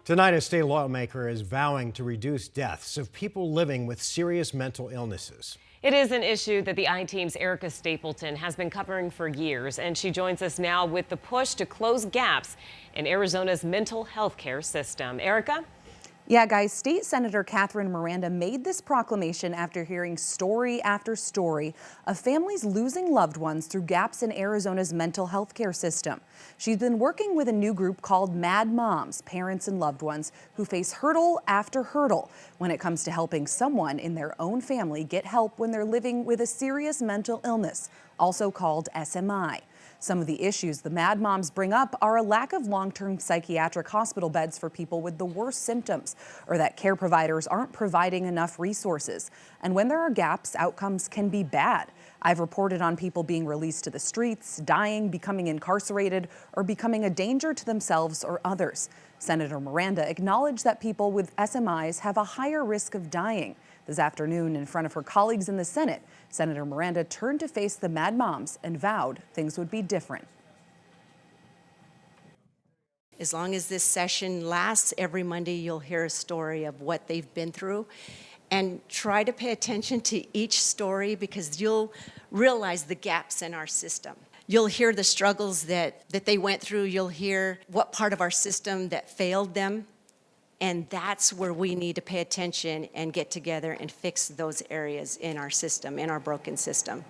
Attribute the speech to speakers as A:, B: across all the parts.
A: Tonight, a state lawmaker is vowing to reduce deaths of people living with serious mental illnesses.
B: It is an issue that the I-Team's Erica Stapleton has been covering for years, and she joins us now with the push to close gaps in Arizona's mental health care system. Erica?
C: Yeah, guys, State Senator Catherine Miranda made this proclamation after hearing story after story of families losing loved ones through gaps in Arizona's mental health care system. She's been working with a new group called Mad Moms, parents and loved ones who face hurdle after hurdle when it comes to helping someone in their own family get help when they're living with a serious mental illness, also called SMI. Some of the issues the Mad Moms bring up are a lack of long-term psychiatric hospital beds for people with the worst symptoms, or that care providers aren't providing enough resources. And when there are gaps, outcomes can be bad. I've reported on people being released to the streets, dying, becoming incarcerated, or becoming a danger to themselves or others. Senator Miranda acknowledged that people with SMIs have a higher risk of dying. This afternoon, in front of her colleagues in the Senate, Senator Miranda turned to face the Mad Moms and vowed things would be different.
D: As long as this session lasts, every Monday you'll hear a story of what they've been through. And try to pay attention to each story because you'll realize the gaps in our system. You'll hear the struggles that they went through. You'll hear what part of our system that failed them. And that's where we need to pay attention and get together and fix those areas in our system, in our broken system.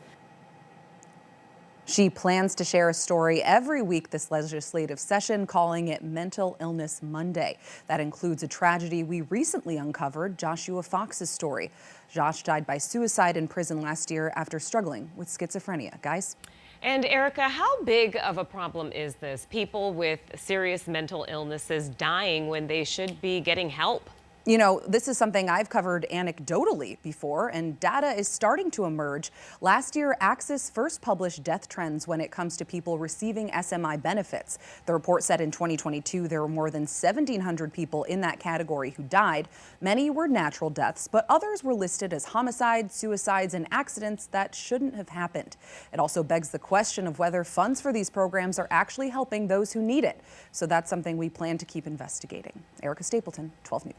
C: She plans to share a story every week this legislative session, calling it Mental Illness Monday. That includes a tragedy we recently uncovered, Joshua Fox's story. Josh died by suicide in prison last year after struggling with schizophrenia. Guys?
B: And Erica, how big of a problem is this? People with serious mental illnesses dying when they should be getting help.
C: You know, this is something I've covered anecdotally before, and data is starting to emerge. Last year, Axis first published death trends when it comes to people receiving SMI benefits. The report said in 2022 there were more than 1,700 people in that category who died. Many were natural deaths, but others were listed as homicides, suicides, and accidents that shouldn't have happened. It also begs the question of whether funds for these programs are actually helping those who need it. So that's something we plan to keep investigating. Erica Stapleton, 12 News.